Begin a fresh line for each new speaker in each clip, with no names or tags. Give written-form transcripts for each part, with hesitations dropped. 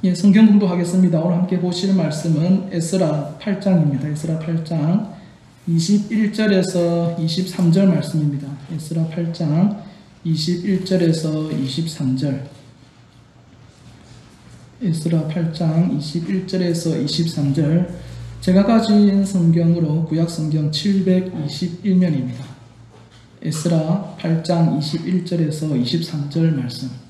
예, 성경 공부하겠습니다. 오늘 함께 보실 말씀은 에스라 8장입니다. 에스라 8장 21절에서 23절 말씀입니다. 에스라 8장 21절에서 23절. 에스라 8장 21절에서 23절. 제가 가진 성경으로 구약 성경 721면입니다. 에스라 8장 21절에서 23절 말씀.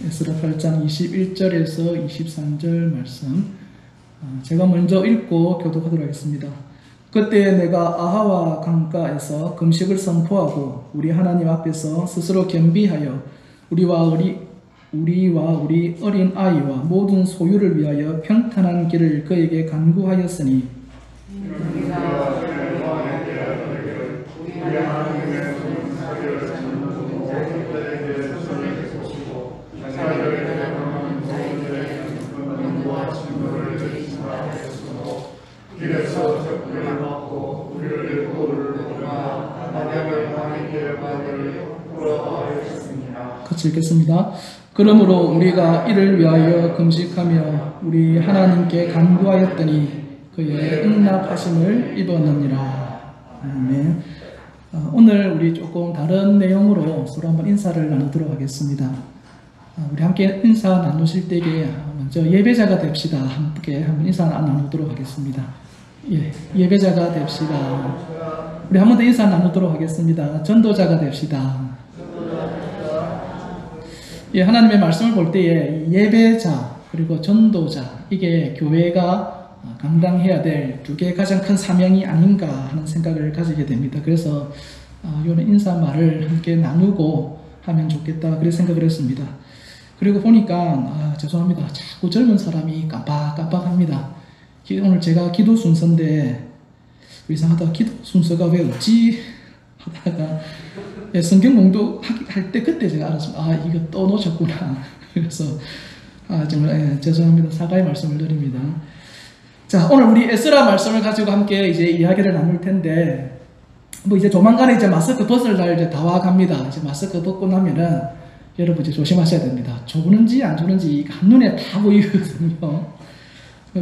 에스라 8장 21절에서 23절 말씀. 제가 먼저 읽고 교독하도록 하겠습니다. 그때 내가 아하와 강가에서 금식을 선포하고 우리 하나님 앞에서 스스로 겸비하여 우리와 우리 어린 아이와 모든 소유를 위하여 평탄한 길을 그에게 간구하였으니 같이 읽겠습니다. 그러므로 우리가 이를 위하여 금식하며 우리 하나님께 간구하였더니 그의 응답하심을 입었느니라. 아멘. 오늘 우리 조금 다른 내용으로 서로 한번 인사를 나누도록 하겠습니다. 우리 함께 인사 나누실 때에 먼저 예배자가 됩시다. 함께 한번 인사 나누도록 하겠습니다. 예배자가 됩시다. 우리 한 번 더 인사 나누도록 하겠습니다. 전도자가 됩시다. 하나님의 말씀을 볼 때에 예배자 그리고 전도자, 이게 교회가 감당해야 될 두 개의 가장 큰 사명이 아닌가 하는 생각을 가지게 됩니다. 그래서 이런 인사말을 함께 나누고 하면 좋겠다 그런 생각을 했습니다. 그리고 보니까 죄송합니다. 자꾸 젊은 사람이 깜빡깜빡합니다. 오늘 제가 기도 순서인데 이상하다. 기도 순서가 왜 없지? 하다가 성경 공부할 때 그때 제가 알았습니다. 이거 또 놓쳤구나. 그래서 정말 죄송합니다. 사과의 말씀을 드립니다. 자, 오늘 우리 에스라 말씀을 가지고 함께 이제 이야기를 나눌 텐데, 이제 조만간에 이제 마스크 벗을 날 이제 다 와갑니다. 이제 마스크 벗고 나면은 여러분 이제 조심하셔야 됩니다. 좋은지 안 좋은지 한눈에 다 보이거든요.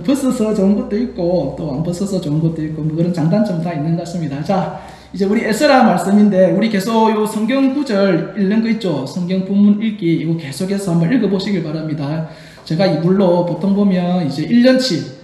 벗어서 좋은 것도 있고 또 안 벗어서 좋은 것도 있고 그런 장단점 다 있는 것 같습니다. 자, 이제 우리 에스라 말씀인데 우리 계속 요 성경 구절 읽는 거 있죠. 성경 본문 읽기 이거 계속해서 한번 읽어보시길 바랍니다. 제가 이불로 보통 보면 이제 1년치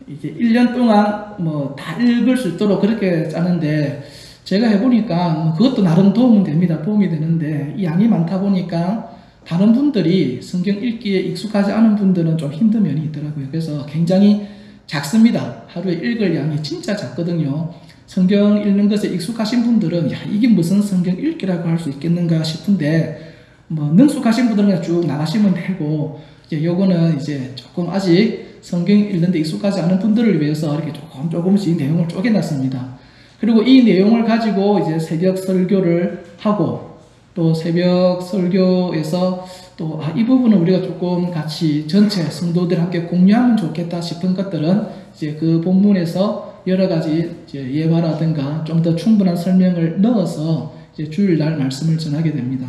이제 1년 동안 다 읽을 수 있도록 그렇게 짜는데 제가 해보니까 그것도 나름 도움은 됩니다. 도움이 되는데 이 양이 많다 보니까 다른 분들이 성경 읽기에 익숙하지 않은 분들은 좀 힘든 면이 있더라고요. 그래서 굉장히 작습니다. 하루에 읽을 양이 진짜 작거든요. 성경 읽는 것에 익숙하신 분들은 이게 무슨 성경 읽기라고 할 수 있겠는가 싶은데 능숙하신 분들은 그냥 쭉 나가시면 되고 요거는 이제 조금 아직 성경 읽는데 익숙하지 않은 분들을 위해서 이렇게 조금씩 내용을 쪼개놨습니다. 그리고 이 내용을 가지고 이제 새벽 설교를 하고 또 새벽 설교에서 또 이 부분은 우리가 조금 같이 전체 성도들 함께 공유하면 좋겠다 싶은 것들은 이제 그 본문에서 여러 가지 이제 예화라든가 좀 더 충분한 설명을 넣어서 이제 주일날 말씀을 전하게 됩니다.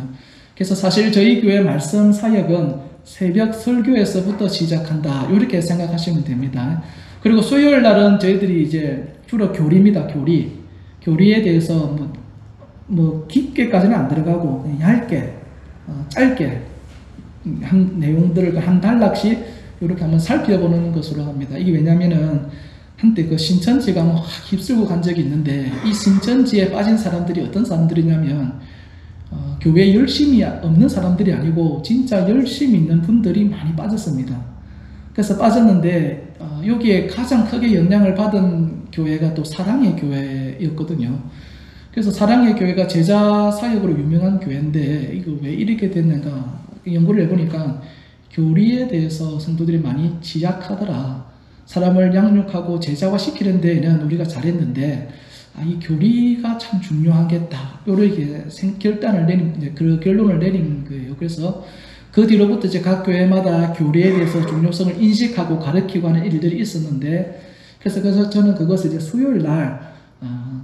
그래서 사실 저희 교회 말씀 사역은 새벽 설교에서부터 시작한다 이렇게 생각하시면 됩니다. 그리고 수요일 날은 저희들이 이제 주로 교리입니다. 교리에 대해서 깊게까지는 안 들어가고 얇게 짧게 한 내용들을 한 단락씩 이렇게 한번 살펴보는 것으로 합니다. 이게 왜냐면은 한때 그 신천지가 휩쓸고 간 적이 있는데 이 신천지에 빠진 사람들이 어떤 사람들이냐면 교회에 열심이 없는 사람들이 아니고 진짜 열심히 있는 분들이 많이 빠졌습니다. 그래서 빠졌는데 여기에 가장 크게 영향을 받은 교회가 또 사랑의 교회였거든요. 그래서 사랑의 교회가 제자 사역으로 유명한 교회인데 이거 왜 이렇게 됐는가 연구를 해보니까 교리에 대해서 성도들이 많이 지약하더라. 사람을 양육하고 제자화 시키는 데에는 우리가 잘했는데 이 교리가 참 중요하겠다. 이렇게 그 결론을 내린 거예요. 그래서 그 뒤로부터 이제 각 교회마다 교리에 대해서 중요성을 인식하고 가르치고 하는 일들이 있었는데 그래서 저는 그것을 이제 수요일 날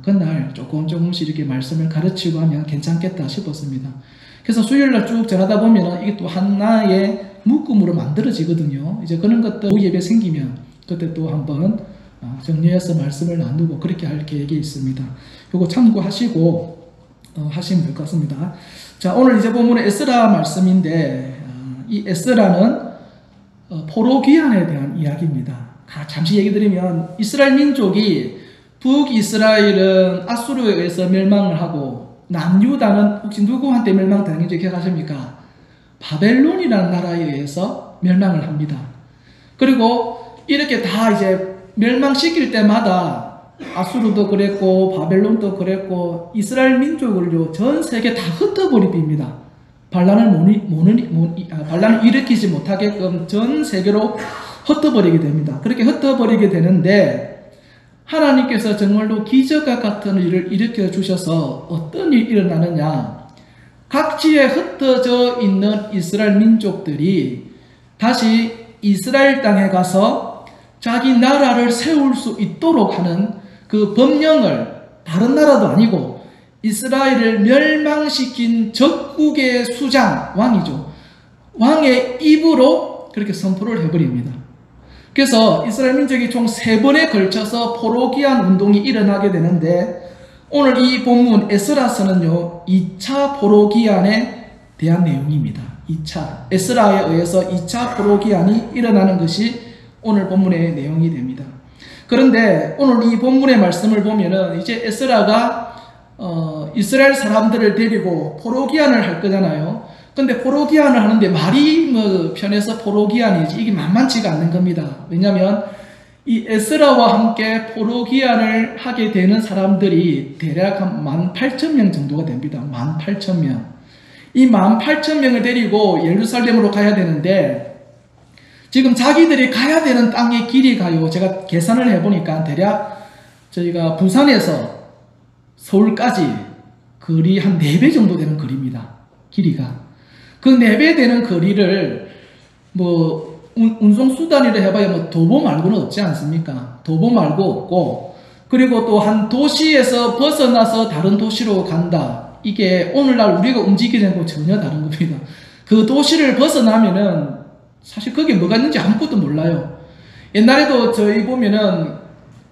그날 조금씩 이렇게 말씀을 가르치고 하면 괜찮겠다 싶었습니다. 그래서 수요일날 쭉 전하다 보면 이게 또 하나의 묶음으로 만들어지거든요. 이제 그런 것도 예배 생기면 그때 또 한번 정리해서 말씀을 나누고 그렇게 할 계획이 있습니다. 요거 참고하시고 하시면 될 것 같습니다. 자, 오늘 이제 본문의 에스라 말씀인데 이 에스라는 포로 귀환에 대한 이야기입니다. 잠시 얘기 드리면 이스라엘 민족이 북이스라엘은 아수르에 의해서 멸망을 하고 남유다는 혹시 누구한테 멸망당했는지 기억하십니까? 바벨론이라는 나라에 의해서 멸망을 합니다. 그리고 이렇게 다 이제 멸망시킬 때마다 아수르도 그랬고 바벨론도 그랬고 이스라엘 민족을요 전 세계 다 흩어버립니다. 반란을 일으키지 못하게끔 전 세계로 흩어버리게 됩니다. 그렇게 흩어버리게 되는데 하나님께서 정말로 기적과 같은 일을 일으켜 주셔서 어떤 일이 일어나느냐, 각지에 흩어져 있는 이스라엘 민족들이 다시 이스라엘 땅에 가서 자기 나라를 세울 수 있도록 하는 그 법령을, 다른 나라도 아니고 이스라엘을 멸망시킨 적국의 수장, 왕이죠. 왕의 입으로 그렇게 선포를 해버립니다. 그래서 이스라엘 민족이 총 3번에 걸쳐서 포로 귀환 운동이 일어나게 되는데 오늘 이 본문 에스라서는요 2차 포로 귀환에 대한 내용입니다. 2차 에스라에 의해서 2차 포로 귀환이 일어나는 것이 오늘 본문의 내용이 됩니다. 그런데 오늘 이 본문의 말씀을 보면은 이제 에스라가 이스라엘 사람들을 데리고 포로 귀환을 할 거잖아요. 근데 포로 귀환을 하는데 말이 뭐 편해서 포로 귀환이지 이게 만만치가 않는 겁니다. 왜냐하면 이 에스라와 함께 포로 귀환을 하게 되는 사람들이 대략 한 18,000명 정도가 됩니다. 18,000명. 이 18,000명을 데리고 예루살렘으로 가야 되는데 지금 자기들이 가야 되는 땅의 길이가요. 제가 계산을 해보니까 대략 저희가 부산에서 서울까지 거리 한 4배 정도 되는 거리입니다. 길이가. 그 4배 되는 거리를 뭐 운송수단이라 해봐야 뭐 도보 말고는 없지 않습니까? 도보 말고 없고, 그리고 또 한 도시에서 벗어나서 다른 도시로 간다. 이게 오늘날 우리가 움직이는 거 전혀 다른 겁니다. 그 도시를 벗어나면은 사실 거기에 뭐가 있는지 아무것도 몰라요. 옛날에도 저희 보면은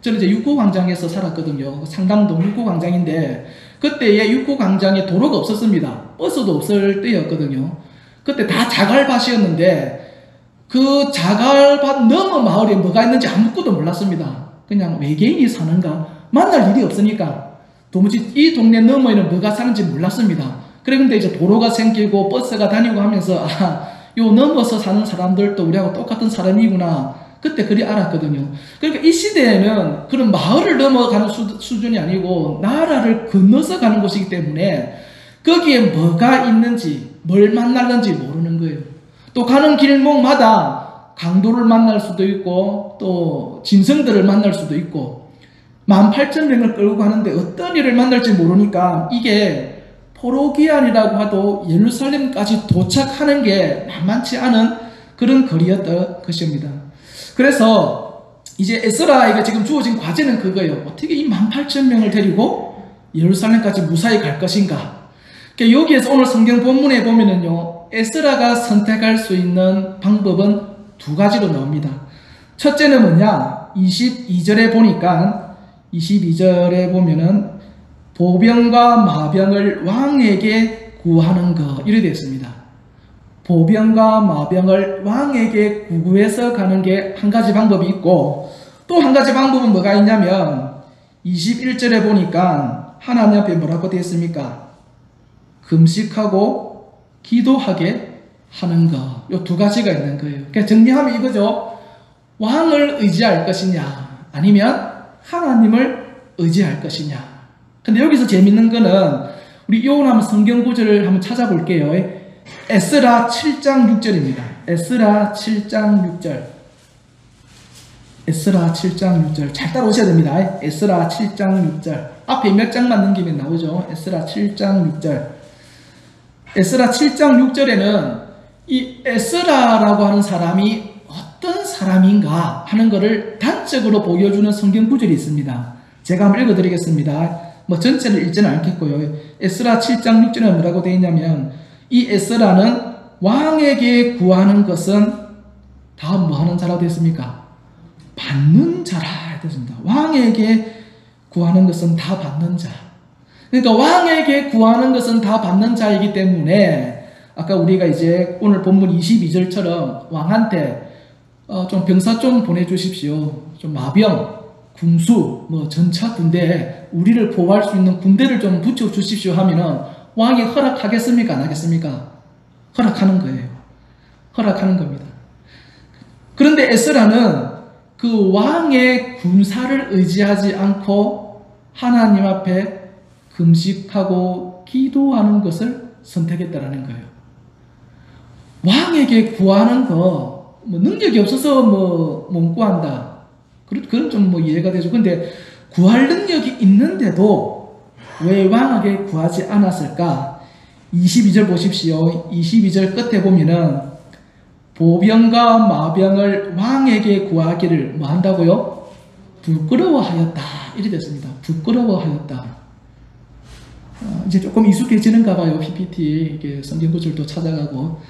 저는 이제 육고광장에서 살았거든요. 상당동 육고광장인데 그때에 육고광장에 도로가 없었습니다. 버스도 없을 때였거든요. 그때 다 자갈밭이었는데 그 자갈밭 너머 마을에 뭐가 있는지 아무것도 몰랐습니다. 그냥 외계인이 사는가? 만날 일이 없으니까 도무지 이 동네 너머에는 뭐가 사는지 몰랐습니다. 그런데 이제 도로가 생기고 버스가 다니고 하면서 요 넘어서 사는 사람들도 우리하고 똑같은 사람이구나. 그때 그리 알았거든요. 그러니까 이 시대에는 그런 마을을 넘어가는 수준이 아니고 나라를 건너서 가는 곳이기 때문에 거기에 뭐가 있는지 뭘 만날는지 모르는 거예요. 또 가는 길목마다 강도를 만날 수도 있고 또 짐승들을 만날 수도 있고 18,000명을 끌고 가는데 어떤 일을 만날지 모르니까 이게 포로 귀환이라고 하도 예루살렘까지 도착하는 게 만만치 않은 그런 거리였던 것입니다. 그래서 이제 에스라에게 지금 주어진 과제는 그거예요. 어떻게 이 18,000명을 데리고 예루살렘까지 무사히 갈 것인가. 그러니까 여기에서 오늘 성경 본문에 보면은요, 에스라가 선택할 수 있는 방법은 2가지로 나옵니다. 첫째는 뭐냐? 22절에 보니까 22절에 보면은 보병과 마병을 왕에게 구하는 것, 이렇게 되어 있습니다. 보병과 마병을 왕에게 구구해서 가는 게 한 가지 방법이 있고, 또 한 가지 방법은 뭐가 있냐면 21절에 보니까 하나님 앞에 뭐라고 되어 있습니까? 금식하고 기도하게 하는 것. 요 2가지가 있는 거예요. 그러니까 정리하면 이거죠. 왕을 의지할 것이냐 아니면 하나님을 의지할 것이냐. 근데 여기서 재밌는 거는 우리 요한 한번 성경 구절을 한번 찾아볼게요. 에스라 7장 6절입니다. 에스라 7장 6절. 에스라 7장 6절. 잘 따라오셔야 됩니다. 에스라 7장 6절. 앞에 몇 장만 넘기면 나오죠. 에스라 7장 6절. 에스라 7장 6절에는 이 에스라라고 하는 사람이 어떤 사람인가 하는 것을 단적으로 보여주는 성경 구절이 있습니다. 제가 한번 읽어드리겠습니다. 뭐 전체를 읽지는 않겠고요. 에스라 7장 6절에 뭐라고 되어 있냐면 이 에스라는 왕에게 구하는 것은 다 뭐하는 자라 됐습니까? 받는 자라 됐습니다. 왕에게 구하는 것은 다 받는 자. 그러니까 왕에게 구하는 것은 다 받는 자이기 때문에 아까 우리가 이제 오늘 본문 22절처럼 왕한테 좀 병사 좀 보내주십시오. 좀 마병, 군수, 뭐 전차 군대에 우리를 보호할 수 있는 군대를 좀 붙여주십시오 하면은 왕이 허락하겠습니까? 안 하겠습니까? 허락하는 거예요. 허락하는 겁니다. 그런데 에스라는 그 왕의 군사를 의지하지 않고 하나님 앞에 금식하고 기도하는 것을 선택했다라는 거예요. 왕에게 구하는 거 뭐 능력이 없어서 뭐 못 구한다. 그건 좀 뭐 이해가 되죠. 근데 구할 능력이 있는데도 왜 왕에게 구하지 않았을까? 22절 보십시오. 22절 끝에 보면은 보병과 마병을 왕에게 구하기를 뭐 한다고요? 부끄러워하였다. 이래 됐습니다. 부끄러워하였다. 이제 조금 익숙해지는가 봐요. PPT 이게 성경 구절도 찾아가고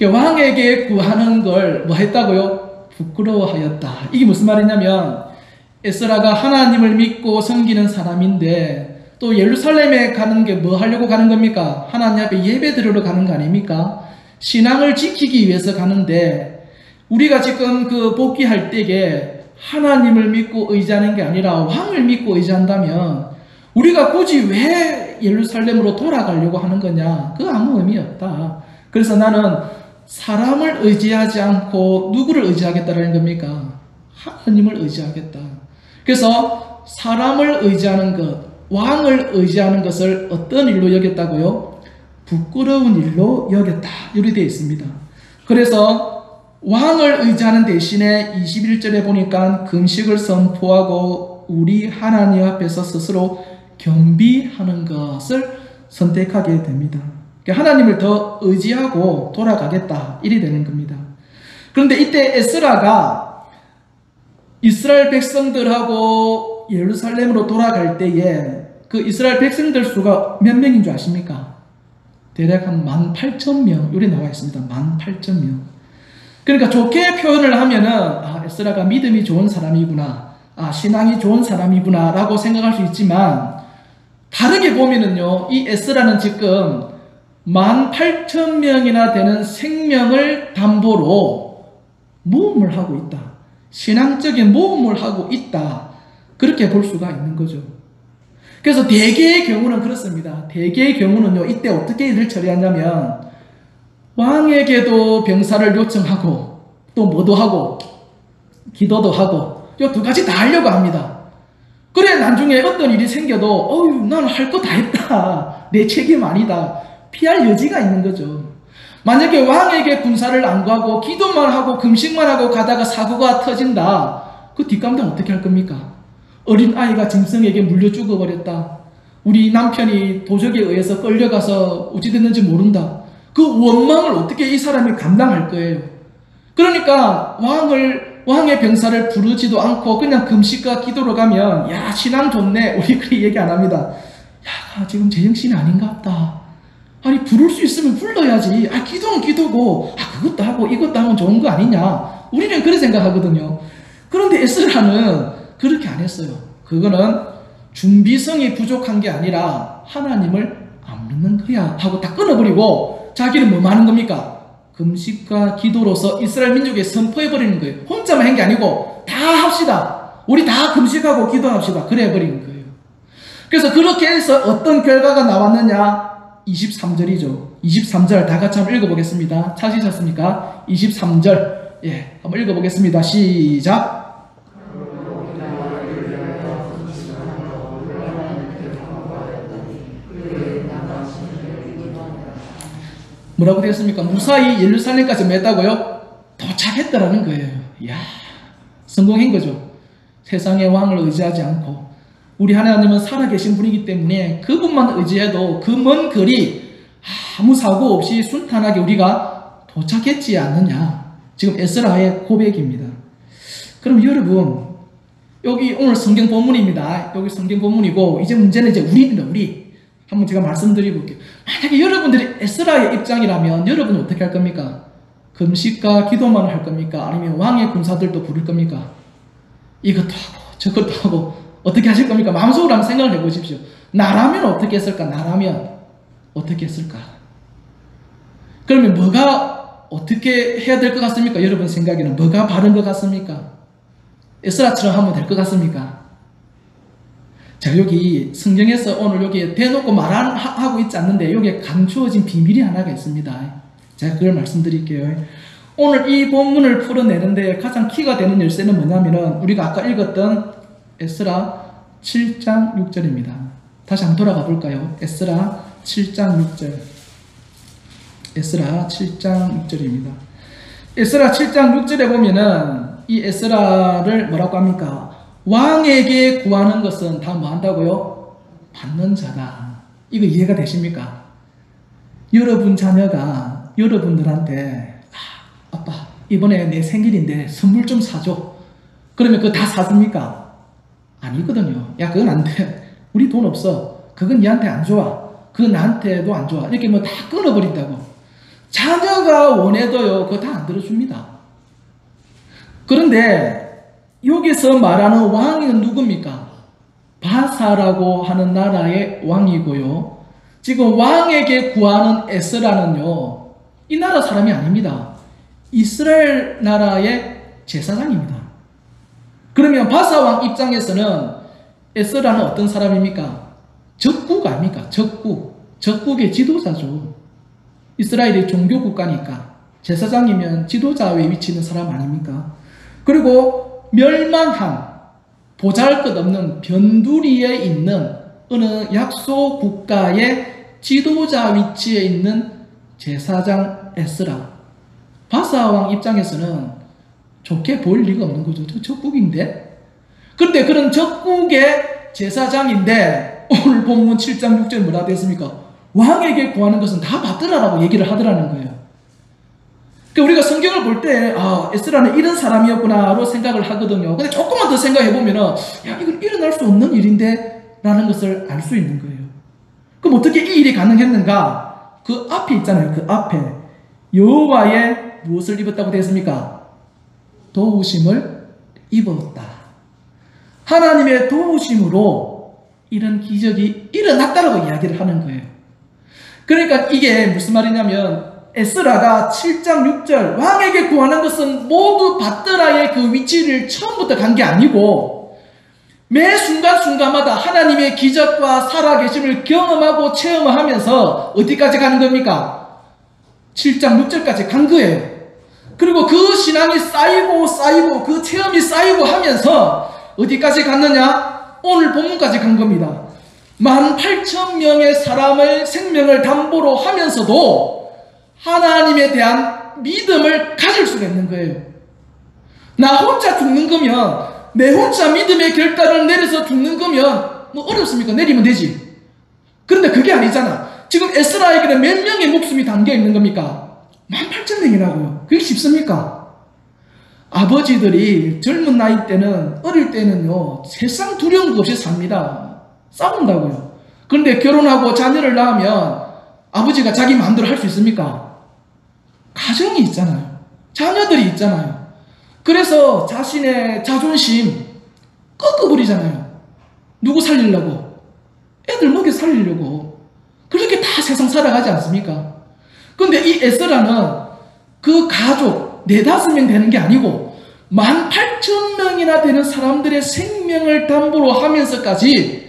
왕에게 구하는 걸 뭐 했다고요? 부끄러워하였다. 이게 무슨 말이냐면 에스라가 하나님을 믿고 섬기는 사람인데 또 예루살렘에 가는 게 뭐 하려고 가는 겁니까? 하나님 앞에 예배 드리러 가는 거 아닙니까? 신앙을 지키기 위해서 가는데 우리가 지금 그 복귀할 때에 하나님을 믿고 의지하는 게 아니라 왕을 믿고 의지한다면 우리가 굳이 왜 예루살렘으로 돌아가려고 하는 거냐? 그거 아무 의미 없다. 그래서 나는 사람을 의지하지 않고 누구를 의지하겠다라는 겁니까? 하나님을 의지하겠다. 그래서 사람을 의지하는 것, 왕을 의지하는 것을 어떤 일로 여겼다고요? 부끄러운 일로 여겼다. 이렇게 되어 있습니다. 그래서 왕을 의지하는 대신에 21절에 보니까 금식을 선포하고 우리 하나님 앞에서 스스로 겸비하는 것을 선택하게 됩니다. 하나님을 더 의지하고 돌아가겠다. 이리 되는 겁니다. 그런데 이때 에스라가 이스라엘 백성들하고 예루살렘으로 돌아갈 때에 그 이스라엘 백성들 수가 몇 명인 줄 아십니까? 대략 한 18,000명 여기 나와 있습니다. 18,000명. 그러니까 좋게 표현을 하면은 에스라가 믿음이 좋은 사람이구나, 신앙이 좋은 사람이구나 라고 생각할 수 있지만 다르게 보면은요, 이 에스라는 지금 18,000명이나 되는 생명을 담보로 모험을 하고 있다. 신앙적인 모험을 하고 있다. 그렇게 볼 수가 있는 거죠. 그래서 대개의 경우는 그렇습니다. 대개의 경우는요, 이때 어떻게 일을 처리하냐면 왕에게도 병사를 요청하고 또 뭐도 하고 기도도 하고 이 두 가지 다 하려고 합니다. 그래 나중에 어떤 일이 생겨도 나는 할 거 다 했다. 내 책임 아니다. 피할 여지가 있는 거죠. 만약에 왕에게 군사를 안 구하고 기도만 하고 금식만 하고 가다가 사고가 터진다. 그 뒷감당 어떻게 할 겁니까? 어린 아이가 짐승에게 물려 죽어버렸다. 우리 남편이 도적에 의해서 끌려가서 어찌 됐는지 모른다. 그 원망을 어떻게 이 사람이 감당할 거예요. 그러니까 왕의 병사를 부르지도 않고 그냥 금식과 기도로 가면 야 신앙 좋네. 우리 그리 얘기 안 합니다. 야 지금 제정신이 아닌가 보다. 아니 부를 수 있으면 불러야지. 기도는 기도고 그것도 하고 이것도 하면 좋은 거 아니냐. 우리는 그렇게 생각하거든요. 그런데 에스라는 그렇게 안 했어요. 그거는 준비성이 부족한 게 아니라 하나님을 안 믿는 거야 하고 다 끊어버리고 자기는 뭐 하는 겁니까? 금식과 기도로서 이스라엘 민족에 선포해버리는 거예요. 혼자만 한 게 아니고 다 합시다. 우리 다 금식하고 기도합시다. 그래 해버리는 거예요. 그래서 그렇게 해서 어떤 결과가 나왔느냐? 23절이죠. 23절 다 같이 한번 읽어보겠습니다. 찾으셨습니까? 23절 한번 읽어보겠습니다. 시작. 뭐라고 되었습니까? 무사히 예루살렘까지 맸다고요? 도착했다라는 거예요. 이야, 성공한 거죠. 세상의 왕을 의지하지 않고 우리 하나님은 살아계신 분이기 때문에 그분만 의지해도 그 먼 거리 아무 사고 없이 순탄하게 우리가 도착했지 않느냐. 지금 에스라의 고백입니다. 그럼 여러분 여기 오늘 성경 본문입니다. 여기 성경 본문이고 이제 문제는 이제 우리입니다. 한번 제가 말씀드려볼게요. 만약에 여러분들이 에스라의 입장이라면 여러분은 어떻게 할 겁니까? 금식과 기도만 할 겁니까? 아니면 왕의 군사들도 부를 겁니까? 이것도 하고 저것도 하고 어떻게 하실 겁니까? 마음속으로 한번 생각을 해보십시오. 나라면 어떻게 했을까? 나라면 어떻게 했을까? 그러면 뭐가 어떻게 해야 될 것 같습니까? 여러분 생각에는 뭐가 바른 것 같습니까? 에스라처럼 하면 될 것 같습니까? 자, 여기 성경에서 오늘 여기 대놓고 말하고 있지 않는데 여기에 감추어진 비밀이 하나가 있습니다. 제가 그걸 말씀드릴게요. 오늘 이 본문을 풀어내는데 가장 키가 되는 열쇠는 뭐냐면은 우리가 아까 읽었던 에스라 7장 6절입니다. 다시 한번 돌아가 볼까요? 에스라 7장 6절. 에스라 7장 6절입니다. 에스라 7장 6절에 보면은 이 에스라를 뭐라고 합니까? 왕에게 구하는 것은 다 뭐 한다고요? 받는 자다. 이거 이해가 되십니까? 여러분 자녀가 여러분들한테 아빠 이번에 내 생일인데 선물 좀 사줘. 그러면 그거 다 사줍니까? 아니거든요. 야 그건 안 돼. 우리 돈 없어. 그건 얘한테 안 좋아. 그건 나한테도 안 좋아. 이렇게 뭐 다 끊어버린다고. 자녀가 원해도요 그거 다 안 들어줍니다. 그런데 여기서 말하는 왕은 누굽니까? 바사라고 하는 나라의 왕이고요. 지금 왕에게 구하는 에스라는요 이 나라 사람이 아닙니다. 이스라엘 나라의 제사장입니다. 그러면 바사 왕 입장에서는 에스라는 어떤 사람입니까? 적국 아닙니까? 적국의 지도자죠. 이스라엘이 종교 국가니까 제사장이면 지도자의 위치 있는 사람 아닙니까? 그리고 멸망한 보잘것없는 변두리에 있는 어느 약소 국가의 지도자 위치에 있는 제사장 에스라. 바사왕 입장에서는 좋게 보일 리가 없는 거죠. 저 적국인데. 그런데 그런 적국의 제사장인데 오늘 본문 7장 6절 뭐라 되었습니까? 왕에게 구하는 것은 다 받더라라고 얘기를 하더라는 거예요. 우리가 성경을 볼 때 에스라는 이런 사람이었구나로 생각을 하거든요. 근데 조금만 더 생각해 보면은 야 이건 일어날 수 없는 일인데 라는 것을 알 수 있는 거예요. 그럼 어떻게 이 일이 가능했는가? 그 앞에 있잖아요. 그 앞에 여호와의 무엇을 입었다고 되어 있습니까? 도우심을 입었다. 하나님의 도우심으로 이런 기적이 일어났다라고 이야기를 하는 거예요. 그러니까 이게 무슨 말이냐면 에스라가 7장 6절 왕에게 구하는 것은 모두 받더라의 그 위치를 처음부터 간 게 아니고 매 순간순간마다 하나님의 기적과 살아계심을 경험하고 체험하면서 어디까지 가는 겁니까? 7장 6절까지 간 거예요. 그리고 그 신앙이 쌓이고 그 체험이 쌓이고 하면서 어디까지 갔느냐? 오늘 본문까지 간 겁니다. 18,000명의 사람의 생명을 담보로 하면서도 하나님에 대한 믿음을 가질 수가 있는 거예요. 나 혼자 죽는 거면, 내 혼자 믿음의 결단을 내려서 죽는 거면 뭐 어렵습니까? 내리면 되지. 그런데 그게 아니잖아. 지금 에스라에게는 몇 명의 목숨이 담겨 있는 겁니까? 18,000명이라고요. 그게 쉽습니까? 아버지들이 젊은 나이 때는, 어릴 때는요 세상 두려운 것 없이 삽니다. 싸운다고요. 그런데 결혼하고 자녀를 낳으면 아버지가 자기 마음대로 할 수 있습니까? 가정이 있잖아요. 자녀들이 있잖아요. 그래서 자신의 자존심 꺾어버리잖아요. 누구 살리려고? 애들 먹여 살리려고. 그렇게 다 세상 살아가지 않습니까? 그런데 이 에스라는 그 가족 4-5명 되는 게 아니고 18,000명이나 되는 사람들의 생명을 담보로 하면서까지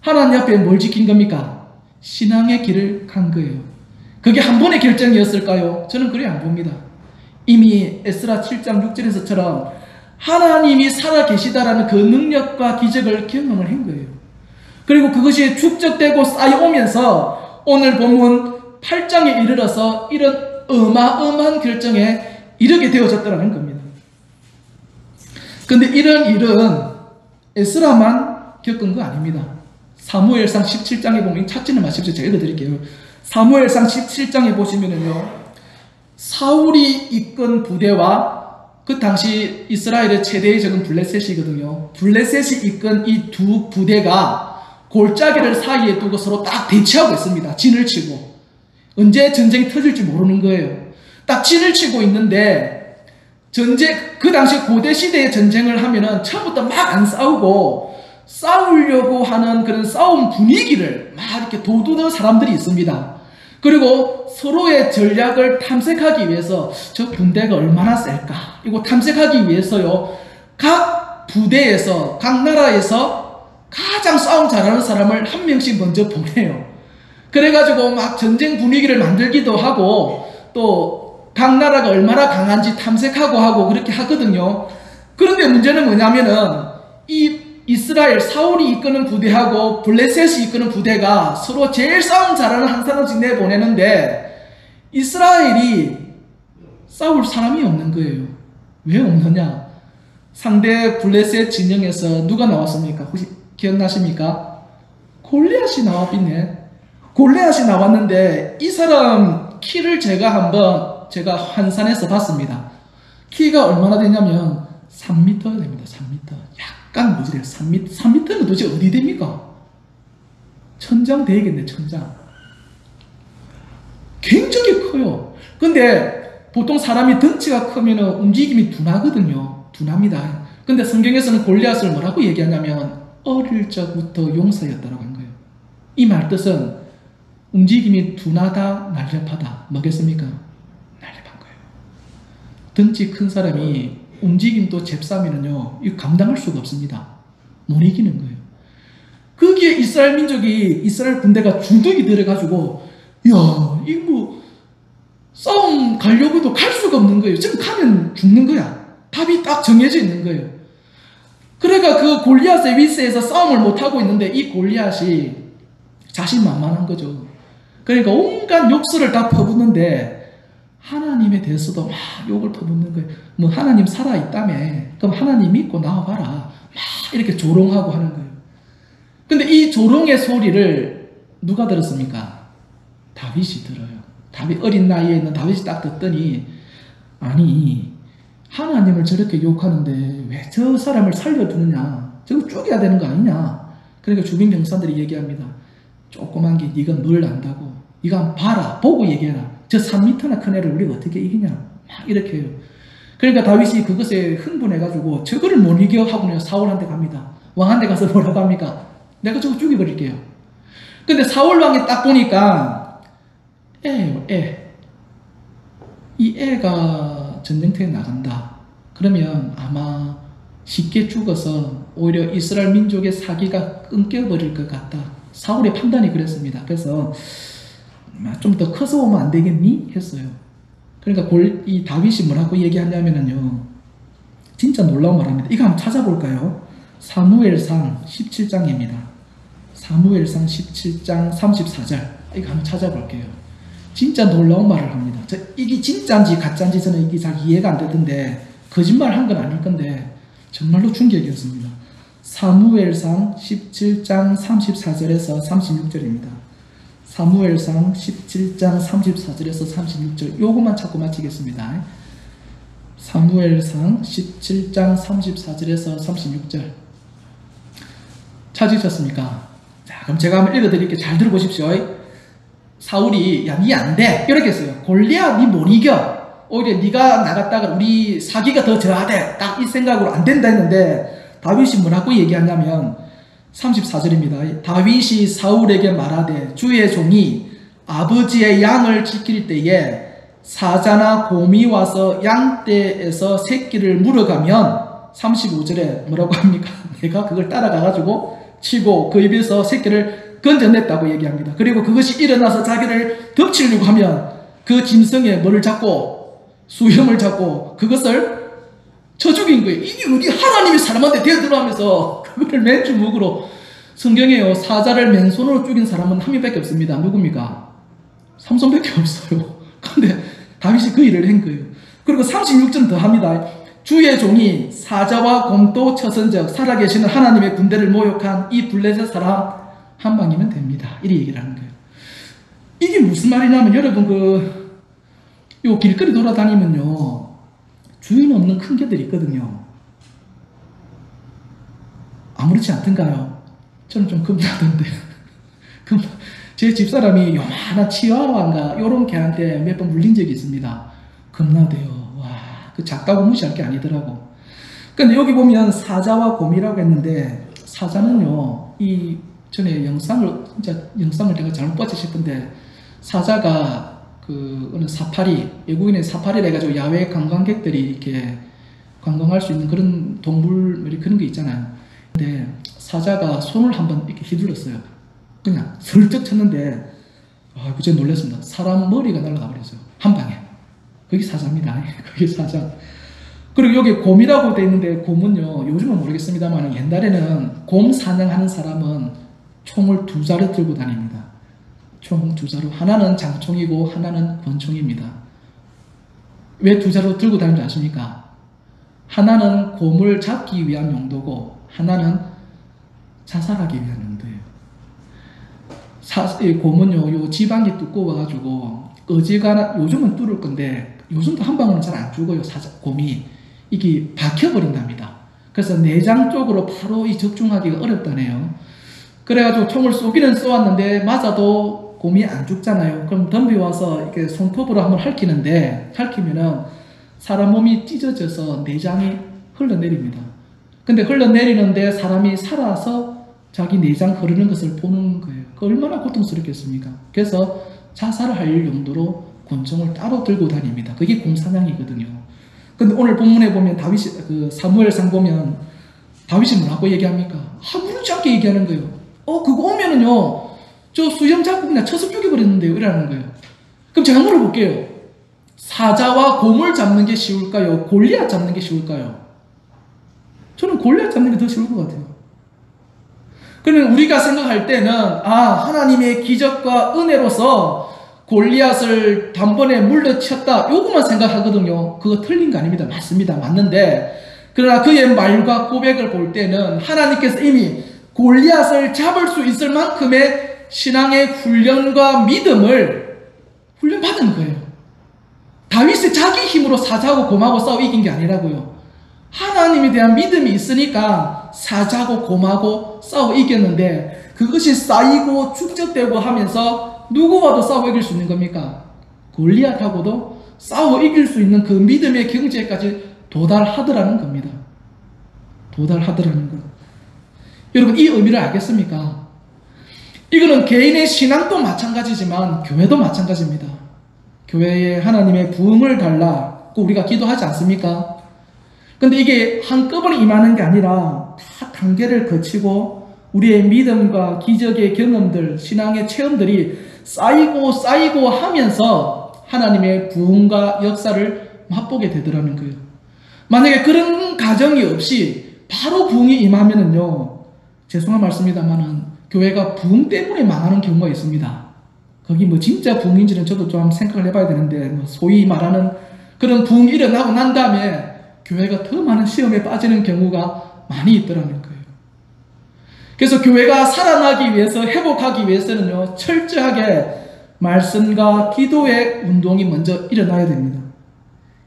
하나님 앞에 뭘 지킨 겁니까? 신앙의 길을 간 거예요. 그게 한 번의 결정이었을까요? 저는 그래 안 봅니다. 이미 에스라 7장 6절에서처럼 하나님이 살아계시다라는 그 능력과 기적을 경험을 한 거예요. 그리고 그것이 축적되고 쌓여오면서 오늘 본문 8장에 이르러서 이런 어마어마한 결정에 이르게 되어졌다는 겁니다. 그런데 이런 일은 에스라만 겪은 거 아닙니다. 사무엘상 17장에 보면 찾지는 마십시오. 제가 읽어드릴게요. 사무엘상 17장에 보시면은요, 사울이 이끈 부대와 그 당시 이스라엘의 최대의 적은 블레셋이거든요. 블레셋이 이끈 이 두 부대가 골짜기를 사이에 두고 서로 딱 대치하고 있습니다. 진을 치고. 언제 전쟁이 터질지 모르는 거예요. 딱 진을 치고 있는데 그 당시 고대 시대의 전쟁을 하면은 처음부터 막 안 싸우고 싸우려고 하는 그런 싸움 분위기를 막 이렇게 돋우는 사람들이 있습니다. 그리고 서로의 전략을 탐색하기 위해서 저 군대가 얼마나 셀까 이거 탐색하기 위해서요 각 부대에서 각 나라에서 가장 싸움 잘하는 사람을 한 명씩 먼저 보내요. 그래가지고 막 전쟁 분위기를 만들기도 하고 또 각 나라가 얼마나 강한지 탐색하고 하고 그렇게 하거든요. 그런데 문제는 뭐냐면은 이 이스라엘 사울이 이끄는 부대하고 블레셋이 이끄는 부대가 서로 제일 싸움 잘하는 한 사람씩 내보내는데 이스라엘이 싸울 사람이 없는 거예요. 왜 없느냐? 상대 블레셋 진영에서 누가 나왔습니까? 혹시 기억나십니까? 골리앗이 나왔겠네. 골리앗이 나왔는데 이 사람 키를 제가 환산해서 봤습니다. 키가 얼마나 되냐면 3m 됩니다. 3m. 약간 모자래요. 3m는 도대체 어디 됩니까? 천장 되겠네. 천장. 굉장히 커요. 근데 보통 사람이 덩치가 크면 움직임이 둔하거든요. 둔합니다. 근데 성경에서는 골리앗을 뭐라고 얘기하냐면 어릴 적부터 용사였다라고 한 거예요. 이 말 뜻은 움직임이 둔하다, 날렵하다. 뭐겠습니까? 날렵한 거예요. 덩치 큰 사람이 움직임도 잽싸면은요, 이거 감당할 수가 없습니다. 못 이기는 거예요. 거기에 이스라엘 민족이, 이스라엘 군대가 주눅이 들어가지고, 야, 이거 뭐, 싸움 가려고 해도 갈 수가 없는 거예요. 지금 가면 죽는 거야. 답이 딱 정해져 있는 거예요. 그러니까 그 골리앗의 위세에서 싸움을 못하고 있는데, 이 골리앗이 자신만만한 거죠. 그러니까 온갖 욕설을 다 퍼붓는데, 하나님에 대해서도 막 욕을 퍼붓는 거예요. 뭐 하나님 살아있다며. 그럼 하나님 믿고 나와봐라. 막 이렇게 조롱하고 하는 거예요. 근데 이 조롱의 소리를 누가 들었습니까? 다윗이 들어요. 다윗 어린 나이에 있는 다윗이 딱 듣더니 아니 하나님을 저렇게 욕하는데 왜 저 사람을 살려두느냐. 저거 죽여야 되는 거 아니냐. 그러니까 주변 병사들이 얘기합니다. 조그만 게 네가 뭘 안다고. 네가 한번 봐라. 보고 얘기해라. 저 3m나 큰 애를 우리가 어떻게 이기냐. 막 이렇게 해요. 그러니까 다윗이 그것에 흥분해가지고 저거를 못 이겨 하고는 사울한테 갑니다. 왕한테 가서 뭐라고 합니까? 내가 저거 죽여버릴게요. 근데 사울 왕이 딱 보니까 애예요, 애. 이 애가 전쟁터에 나간다. 그러면 아마 쉽게 죽어서 오히려 이스라엘 민족의 사기가 끊겨버릴 것 같다. 사울의 판단이 그랬습니다. 그래서 좀 더 커서 오면 안 되겠니? 했어요. 그러니까 이 다윗이 뭐라고 얘기하냐면요. 진짜 놀라운 말합니다. 이거 한번 찾아볼까요? 사무엘상 17장입니다. 사무엘상 17장 34절. 이거 한번 찾아볼게요. 진짜 놀라운 말을 합니다. 이게 진짜인지 가짜인지 저는 이게 잘 이해가 안 되던데 거짓말 한 건 아닐 건데 정말로 충격이었습니다. 사무엘상 17장 34절에서 36절입니다. 사무엘상 17장 34절에서 36절 요것만 찾고 마치겠습니다. 사무엘상 17장 34절에서 36절 찾으셨습니까? 자, 그럼 제가 한번 읽어드릴게요. 잘 들어보십시오. 사울이 야, 니 안 돼. 이렇게 했어요. 골리앗 니 못 이겨. 오히려 니가 나갔다가 우리 사기가 더 저하돼. 딱 이 생각으로 안 된다 했는데 다윗이 뭐라고 얘기하냐면 34절입니다. 다윗이 사울에게 말하되 주의 종이 아버지의 양을 지킬 때에 사자나 곰이 와서 양떼에서 새끼를 물어가면 35절에 뭐라고 합니까? 내가 그걸 따라가가지고 치고 그 입에서 새끼를 건져냈다고 얘기합니다. 그리고 그것이 일어나서 자기를 덮치려고 하면 그 짐승에 뭐를 잡고 수염을 잡고 그것을 쳐 죽인 거예요. 이게 어디 하나님이 사람한테 대들어하면서 그거를 맨주먹으로. 성경에요. 사자를 맨손으로 죽인 사람은 한 명밖에 없습니다. 누굽니까? 삼손밖에 없어요. 그런데 다윗이 그 일을 한 거예요. 그리고 36절 더 합니다. 주의 종이 사자와 곰도 쳐선적 살아계시는 하나님의 군대를 모욕한 이 블레셋 사람 한 방이면 됩니다. 이렇게 얘기를 하는 거예요. 이게 무슨 말이냐면 여러분 요 길거리 돌아다니면요. 주인 없는 큰 개들이 있거든요. 아무렇지 않던가요? 저는 좀 겁나던데요. 제 집사람이 요만한 치와와인가 요런 개한테 몇 번 물린 적이 있습니다. 겁나대요. 와, 그 작다고 무시할 게 아니더라고. 근데 여기 보면 사자와 곰이라고 했는데, 사자는요, 이 전에 영상을 내가 잘못 봤지 싶은데, 사자가 어느 사파리, 외국인의 사파리를 해가지고 야외 관광객들이 이렇게 관광할 수 있는 그런 동물, 그런 게 있잖아요. 근데 사자가 손을 한번 이렇게 휘둘렀어요. 그냥 슬쩍 쳤는데, 그저 놀랐습니다. 사람 머리가 날아가 버렸어요. 한 방에. 그게 사자입니다. 그게 사자. 그리고 여기 곰이라고 되어 있는데, 곰은요, 요즘은 모르겠습니다만, 옛날에는 곰 사냥하는 사람은 총을 2자루 들고 다닙니다. 총 2자루. 하나는 장총이고, 하나는 권총입니다. 왜 2자루 들고 다니는지 아십니까? 하나는 곰을 잡기 위한 용도고, 하나는 자살하기 위한 용도예요. 곰은요, 요 지방이 두꺼워가지고, 요즘은 뚫을 건데, 요즘도 한 방울은 잘 안 죽어요, 곰이. 이게 박혀버린답니다. 그래서 내장 쪽으로 바로 적중하기가 어렵다네요. 그래가지고 총을 쏘기는 쏘았는데, 맞아도 곰이 안 죽잖아요. 그럼 덤벼와서 이렇게 손톱으로 한번 핥히면은 사람 몸이 찢어져서 내장이 흘러내립니다. 근데 흘러내리는데 사람이 살아서 자기 내장 흐르는 것을 보는 거예요. 그 얼마나 고통스럽겠습니까? 그래서 자살을 할 용도로 권총을 따로 들고 다닙니다. 그게 곰사냥이거든요. 근데 오늘 본문에 보면 사무엘상 보면 다윗이 뭐라고 얘기합니까? 아무렇지 않게 얘기하는 거예요. 그거 오면은요, 저 수염 잡고 그냥 쳐서 죽여버렸는데요, 이라는 거예요. 그럼 제가 물어볼게요. 사자와 곰을 잡는 게 쉬울까요? 골리앗 잡는 게 쉬울까요? 저는 골리앗 잡는 게 더 쉬울 것 같아요. 그러면 우리가 생각할 때는, 하나님의 기적과 은혜로서 골리앗을 단번에 물러쳤다, 요것만 생각하거든요. 그거 틀린 거 아닙니다. 맞습니다. 맞는데, 그러나 그의 말과 고백을 볼 때는 하나님께서 이미 골리앗을 잡을 수 있을 만큼의 신앙의 훈련과 믿음을 훈련받은 거예요. 다윗이 자기 힘으로 사자하고 곰하고 싸워 이긴 게 아니라고요. 하나님에 대한 믿음이 있으니까 사자하고 곰하고 싸워 이겼는데, 그것이 쌓이고 축적되고 하면서 누구와도 싸워 이길 수 있는 겁니까? 골리앗하고도 싸워 이길 수 있는 그 믿음의 경지에까지 도달하더라는 겁니다. 도달하더라는 것. 여러분, 이 의미를 알겠습니까? 이거는 개인의 신앙도 마찬가지지만 교회도 마찬가지입니다. 교회에 하나님의 부흥을 달라고 우리가 기도하지 않습니까? 근데 이게 한꺼번에 임하는 게 아니라 다 단계를 거치고 우리의 믿음과 기적의 경험들, 신앙의 체험들이 쌓이고 하면서 하나님의 부흥과 역사를 맛보게 되더라는 거예요. 만약에 그런 가정이 없이 바로 부흥이 임하면은요, 죄송한 말씀입니다만은 교회가 부흥 때문에 망하는 경우가 있습니다. 거기 진짜 부흥인지는 저도 좀 생각을 해봐야 되는데, 소위 말하는 그런 부흥이 일어나고 난 다음에 교회가 더 많은 시험에 빠지는 경우가 많이 있더라는 거예요. 그래서 교회가 살아나기 위해서, 회복하기 위해서는요, 철저하게 말씀과 기도의 운동이 먼저 일어나야 됩니다.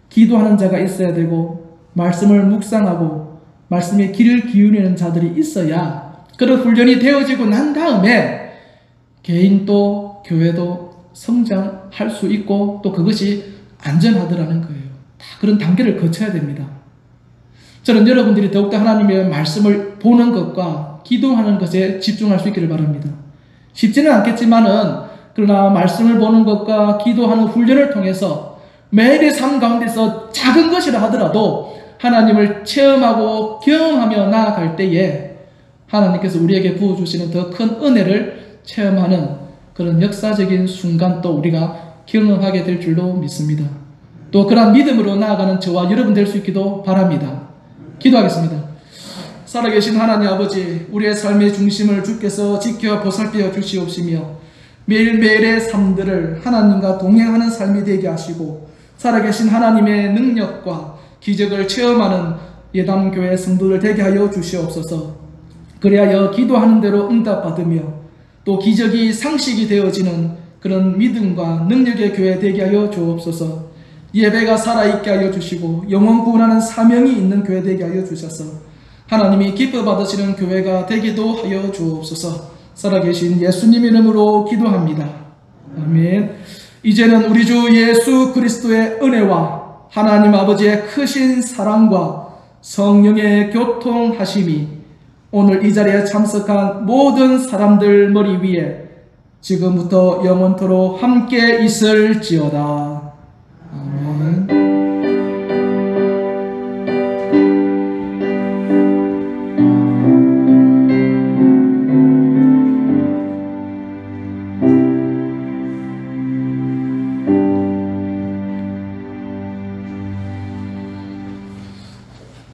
기도하는 자가 있어야 되고, 말씀을 묵상하고 말씀의 귀를 기울이는 자들이 있어야 그런 훈련이 되어지고 난 다음에 개인도 교회도 성장할 수 있고, 또 그것이 안전하더라는 거예요. 다 그런 단계를 거쳐야 됩니다. 저는 여러분들이 더욱더 하나님의 말씀을 보는 것과 기도하는 것에 집중할 수 있기를 바랍니다. 쉽지는 않겠지만은, 그러나 말씀을 보는 것과 기도하는 훈련을 통해서 매일의 삶 가운데서 작은 것이라 하더라도 하나님을 체험하고 경험하며 나아갈 때에 하나님께서 우리에게 부어주시는 더 큰 은혜를 체험하는 그런 역사적인 순간 또 우리가 경험하게 될 줄로 믿습니다. 또 그러한 믿음으로 나아가는 저와 여러분 될 수 있기도 바랍니다. 기도하겠습니다. 살아계신 하나님 아버지, 우리의 삶의 중심을 주께서 지켜 보살펴 주시옵시며 매일매일의 삶들을 하나님과 동행하는 삶이 되게 하시고, 살아계신 하나님의 능력과 기적을 체험하는 예담교회 성도들 되게 하여 주시옵소서. 그리하여 기도하는 대로 응답받으며 또 기적이 상식이 되어지는 그런 믿음과 능력의 교회 되게 하여 주옵소서. 예배가 살아있게 하여 주시고 영혼 구원하는 사명이 있는 교회 되게 하여 주셔서 하나님이 기뻐 받으시는 교회가 되기도 하여 주옵소서. 살아계신 예수님 이름으로 기도합니다. 아멘. 이제는 우리 주 예수 그리스도의 은혜와 하나님 아버지의 크신 사랑과 성령의 교통하심이 오늘 이 자리에 참석한 모든 사람들 머리 위에 지금부터 영원토록 함께 있을지어다.